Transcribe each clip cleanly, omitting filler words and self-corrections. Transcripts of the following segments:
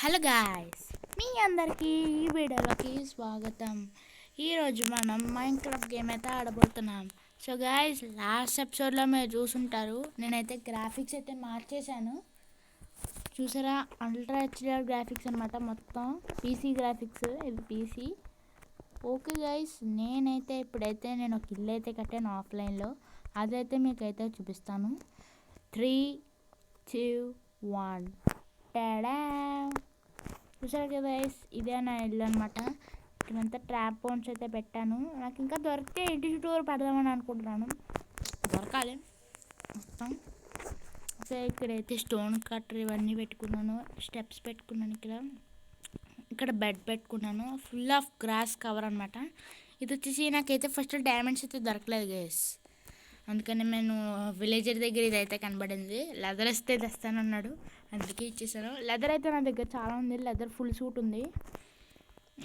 Hello guys, మీ అందరికీ ఈ వీడియోలోకి స్వాగతం. ఈరోజు మనం మైన్క్రాఫ్ట్ గేమ్ అయితే ఆడబోతున్నాం. సో గాయ్స్, లాస్ట్ ఎపిసోడ్లో మీరు చూసుంటారు, నేనైతే గ్రాఫిక్స్ అయితే మార్చేశాను. చూసారా, అల్ట్రా హెచ్డిఆర్ గ్రాఫిక్స్ అనమాట. మొత్తం పీసీ గ్రాఫిక్స్, ఇది పీసీ. ఓకే గాయ్స్, ఇప్పుడైతే నేను ఒక ఇల్లు అయితే కట్టాను ఆఫ్లైన్లో. అదైతే మీకైతే చూపిస్తాను. 3, 2, 1 టాడా. చూసారు కదా గైస్, ఇదే నా ఇల్లు అనమాట. ఇక్కడంతా ట్రాప్ పౌండ్స్ అయితే పెట్టాను. నాకు ఇంకా దొరికితే ఇంటి చుట్టూరు పెడదామని అనుకుంటున్నాను, దొరకాలి మొత్తం. సో ఇక్కడైతే స్టోన్ కట్టర్ ఇవన్నీ పెట్టుకున్నాను, స్టెప్స్ పెట్టుకున్నాను. ఇక్కడ బెడ్ పెట్టుకున్నాను, ఫుల్ ఆఫ్ గ్రాస్ కవర్ అనమాట. ఇది వచ్చేసి నాకైతే ఫస్ట్ డైమండ్స్ అయితే దొరకలేదు గైస్, అందుకని నేను విలేజర్ దగ్గర ఇదైతే కనబడింది. లెదర్ ఇస్తే తెస్తానన్నాడు, అందుకే ఇచ్చేసాను. లెదర్ అయితే నా దగ్గర చాలా ఉంది, లెదర్ ఫుల్ సూట్ ఉంది.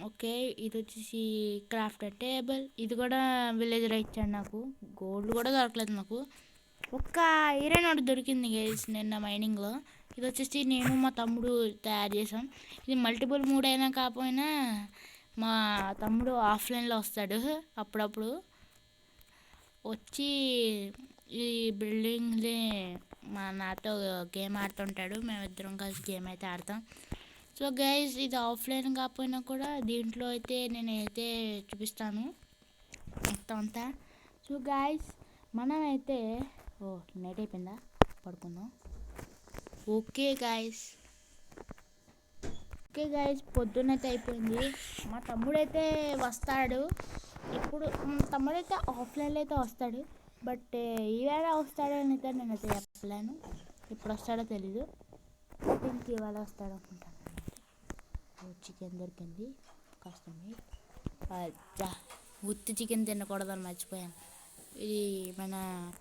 ఓకే, ఇది వచ్చేసి క్రాఫ్టర్ టేబుల్, ఇది కూడా విలేజర్ ఇచ్చాడు నాకు. గోల్డ్ కూడా దొరకలేదు నాకు, ఒక్క ఐరన్ ఒకటి దొరికింది గైస్ నిన్న మైనింగ్లో. ఇది వచ్చేసి నేను మా తమ్ముడు తయారు చేసాం. ఇది మల్టిపుల్ మూడ్ అయినా కాకపోయినా మా తమ్ముడు ఆఫ్లైన్లో వస్తాడు అప్పుడప్పుడు వచ్చి ఈ బిల్డింగ్ని నాతో గేమ్ ఆడుతుంటాడు. మేమిద్దరం కలిసి గేమ్ అయితే ఆడతాం. సో గైస్, ఇది ఆఫ్లైన్ కాకపోయినా కూడా దీంట్లో అయితే నేనైతే చూపిస్తాను మొత్తం అంతా. సో గైస్, మనమైతే నైట్ అయిపోయిందా, పడుకుందాం. ఓకే గైస్, పొద్దున్నైతే అయిపోయింది. మా తమ్ముడైతే వస్తాడు ఇప్పుడు. తమ్ముడైతే ఆఫ్లైన్లో అయితే వస్తాడు, బట్ ఈవేళ వస్తాడో అయితే నేనైతే చెప్పలేను. ఎప్పుడు వస్తాడో తెలీదు, ఇంక ఇవాళ వస్తాడు అనుకుంటాను. చికెన్ దొరికింది, కాస్త ఉత్తి చికెన్ తినకూడదని మర్చిపోయాను. ఇది మన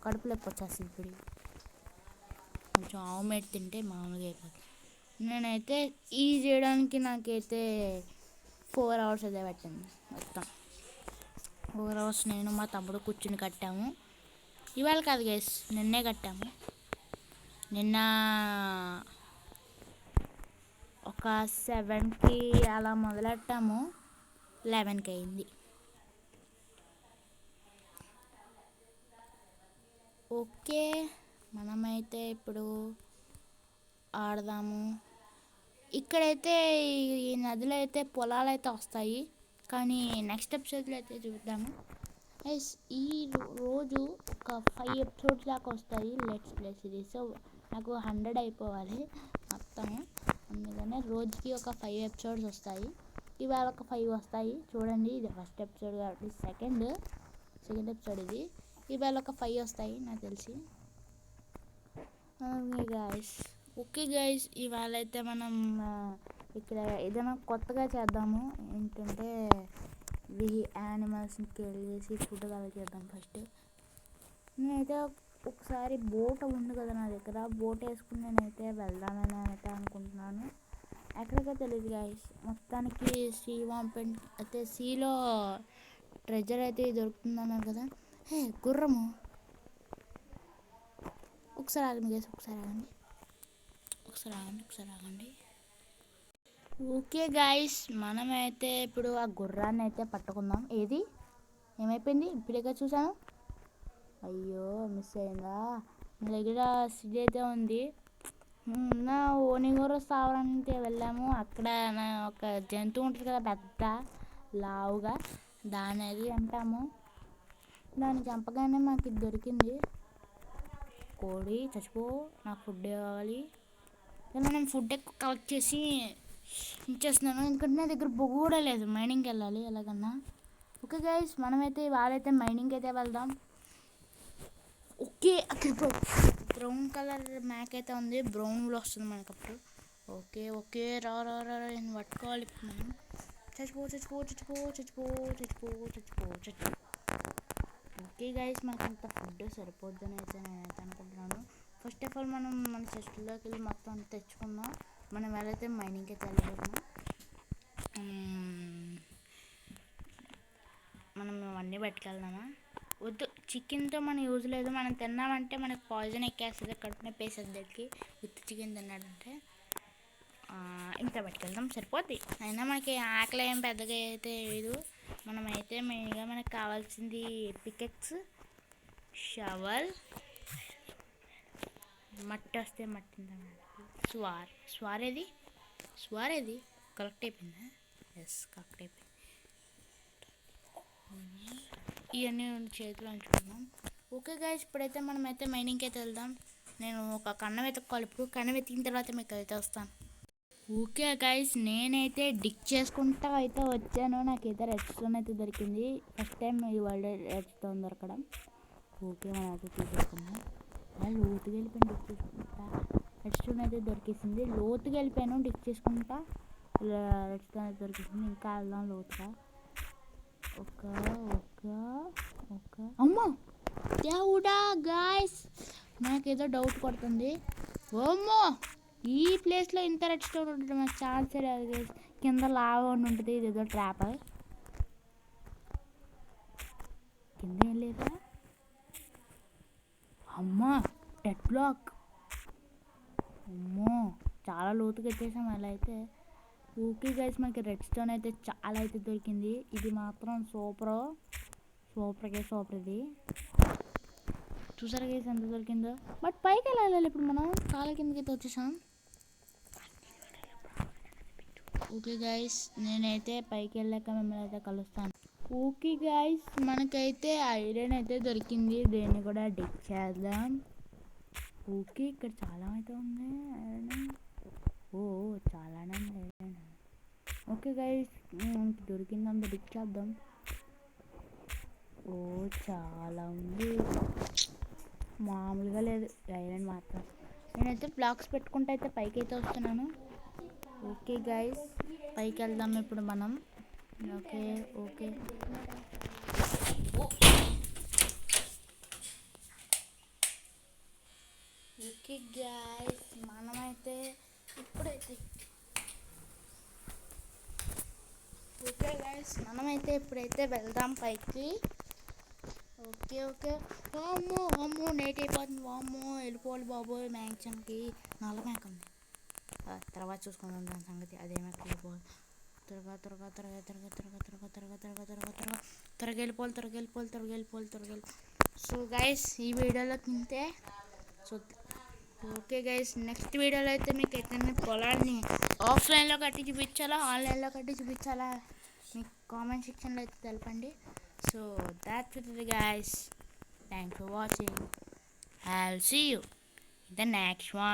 కడుపులోకి వచ్చేస్తుంది. ఇప్పుడు కొంచెం ఆమ్లెట్ తింటే మామూలుగా అయిపోతుంది. నేనైతే ఈ చేయడానికి నాకైతే 4 hours అయితే పట్టింది. మొత్తం 4 hours నేను మా తమ్ముడు కూర్చుని కట్టాము. ఇవాళ కాదు గైస్, నిన్నే కట్టాము. నిన్న ఒక 7కి అలా మొదలెట్టాము, 11కి అయింది. ఓకే, మనమైతే ఇప్పుడు ఆడదాము. ఇక్కడైతే ఈ నదిలో అయితే పొలాలు అయితే వస్తాయి, కానీ నెక్స్ట్ ఎపిసోడ్లో అయితే చూద్దాము. ఈ రోజు ఒక 5 episodes దాకా వస్తాయి లెట్స్ ప్లే సిరీస్. సో నాకు 100 అయిపోవాలి మొత్తము, అందుకనే రోజుకి ఒక 5 episodes వస్తాయి. ఇవాళ ఒక 5 వస్తాయి. చూడండి, ఇది ఫస్ట్ ఎపిసోడ్ కాబట్టి సెకండ్ ఎపిసోడ్ ఇది. ఇవాళ ఒక 5 వస్తాయి నాకు తెలిసి. ఓకే గైస్, ఇవాళ అయితే మనం ఇక్కడ ఏదైనా కొత్తగా చేద్దాము. ఏంటంటే ఇవి యానిమల్స్ని కిల్ చేసి ఫుడ్ కలెక్ట్ చేద్దాం. ఫస్ట్ నేనైతే ఒకసారి బోట్ ఉంది కదా నా దగ్గర, బోట్ వేసుకుని నేనైతే వెళ్దామని అయితే అనుకుంటున్నాను. ఎక్కడికో తెలియదు గైస్. మొత్తానికి సీ వాంపెంట్ అయితే సీలో ట్రెజర్ అయితే దొరుకుతుందన్నారు కదా. గుర్రము, ఒకసారి ఆగండి గైస్, ఒకసారి ఆగండి. ఓకే గాయస్, మనమైతే ఇప్పుడు ఆ గుర్రాన్ని అయితే పట్టుకుందాం. ఏమైపోయింది ఇప్పుడేగా చూసాను. అయ్యో, మిస్ అయిందా. నా దగ్గర సిడ్ అయితే ఉంది. నా ఓనిగోర స్థావరానికి వెళ్ళాము. అక్కడ ఒక జంతువు ఉంటుంది కదా, పెద్ద లావుగా, దాని అది అంటాము. దాన్ని చంపగానే మాకు ఇది దొరికింది. కోడి చచ్చిపో, నాకు ఫుడ్ కావాలి. ఇలా నేను ఫుడ్ ఎక్కువ కలెక్ట్ చేసి ఇచ్చేస్తున్నాను, ఎందుకంటే నా దగ్గర బొగ్గు కూడా లేదు. మైనింగ్కి వెళ్ళాలి ఎలాగన్నా. ఓకే గైస్, మనమైతే వాళ్ళైతే మైనింగ్కి అయితే వెళ్దాం. ఓకే, అక్కడ బ్రౌన్ కలర్ మ్యాక్ అయితే ఉంది, బ్రౌన్లో వస్తుంది మనకు అప్పుడు. ఓకే రా నేను పట్టుకోవాలి ఇప్పుడు. మనం చచ్చిపో. ఓకే గైస్, మనకు అంత ఫుడ్ సరిపోద్దని అయితే నేనైతే అనుకుంటున్నాను. ఫస్ట్ ఆఫ్ ఆల్ మనం మన చెస్ట్లోకి వెళ్ళి మొత్తం తెచ్చుకుందాం. మనం వెళ్ళైతే మైనింగ్కి అయితే వెళ్ళిపోతున్నాం. మనం అవన్నీ పట్టుకెళ్దామా? వద్దు, చికెన్తో మనం యూజ్ లేదు. మనం తిన్నామంటే మనకు పాయిజన్ ఎక్కేస్తుంది, కడుపు నొప్పి వేసేది దగ్గరికి. విత్ చికెన్ తిన్నాడంటే. ఇంత పట్టుకెళ్దాం సరిపోద్ది. అయినా మనకి ఆకలి ఏం పెద్దగా అయితే లేదు. మనమైతే మెయిన్గా మనకు కావాల్సింది పికెక్స్, షవల్, మట్టి వస్తే మట్టి, స్వారేది కరెక్ట్ అయిపోయిందా? ఎస్, కరెక్ట్ అయిపోయింది. ఇవన్నీ చేతులు ఉంచుకున్నాం. ఓకే గైస్, ఇప్పుడైతే మనమైతే మైనింగ్కి అయితే వెళ్దాం. నేను ఒక కన్నం వెతుక్కోవాలి. ఇప్పుడు కన్నం వెతికిన తర్వాత మీకు అయితే వస్తాను. ఓకే గైస్, నేనైతే డిక్ చేసుకుంటా అయితే వచ్చాను. నాకైతే రెడ్ స్టోన్ అయితే దొరికింది. ఫస్ట్ టైం ఈ వరల్డ్ రెడ్ స్టోన్ దొరకడం. ఓకే, మనం అయితే తీసేసుకున్నాం. లోతుగా వెళ్ళిపోయాను డిక్ చేసుకుంటా. రెడ్ స్టోన్ అయితే దొరికేసింది. లోతుగా వెళ్ళిపోయాను డిక్ చేసుకుంటా. రెడ్ స్టోన్ అయితే దొరికేసింది. ఇంకా వెళ్దాం లోతుగా. అమ్మా దేవుడా గాయస్, నాకేదో డౌట్ కొడుతుంది. ఓమ్మో, ఈ ప్లేస్లో ఇంత రెడ్ స్టోన్ ఉంటుంది మాకు ఛాన్స్ లేదు గైస్. కింద లావా ఉంటుంది. ఇదేదో ట్రాప్. కింద ఏం లేదా? అమ్మా, డెడ్ బ్లాక్. అమ్మో, చాలా లోతుగా వచ్చేసాం అలా అయితే. ఓకే గైస్, మనకి రెడ్ స్టోన్ అయితే చాలా అయితే దొరికింది. ఇది మాత్రం సూపర్ ఇది. చూసారా గైస్ ఎంత దొరికిందో. బట్ పైకి వెళ్ళాలి ఇప్పుడు. మనం కాళ్ళ కిందకి వచ్చేసాం. ఓకే గైస్, నేనైతే పైకి వెళ్ళాక మిమ్మల్ని అయితే కలుస్తాను. ఓకే గైస్, మనకైతే ఐరన్ అయితే దొరికింది. దీన్ని కూడా డిక్ చేద్దాం. ఓకే, ఇక్కడ చాలా అయితే ఉంది ఐరన్. చాలానే ఉంది ఐరన్. ఓకే గైస్, మనకి దొరికిందంతా డిక్ చేద్దాం. చాలా ఉంది, మామూలుగా లేదు ఐరన్ మాత్రం. నేనైతే బ్లాక్స్ పెట్టుకుంటూ అయితే పైకి అయితే వస్తున్నాను. ఓకే గైస్, పైకి వెళ్దాం ఇప్పుడు మనం. ఓకే గైస్, మనమైతే ఇప్పుడైతే వెళ్దాం పైకి. ఓకే. వామ్మో నైట్ అయిపోతుంది. వామ్మో, వెళ్ళిపోవాలి బాబోయ్. మ్యాక్సిమంకి నల్ల మేక ఉంది. తర్వాత చూసుకుందాం దాని సంగతి. అదే మేక వెళ్ళిపోవాలి. త్వరగా వెళ్ళిపోవాలి. సో గైస్, ఈ వీడియోలో తింటే ఓకే గైస్, నెక్స్ట్ వీడియోలో అయితే మీకు ఎక్కడైనా పొలాన్ని ఆఫ్లైన్లో కట్టి చూపించాలా, ఆన్లైన్లో కట్టి చూపించాలా, మీకు కామెంట్ సెక్షన్లో అయితే తెలపండి. So that's it guys. Thanks for watching. I'll see you in the next one.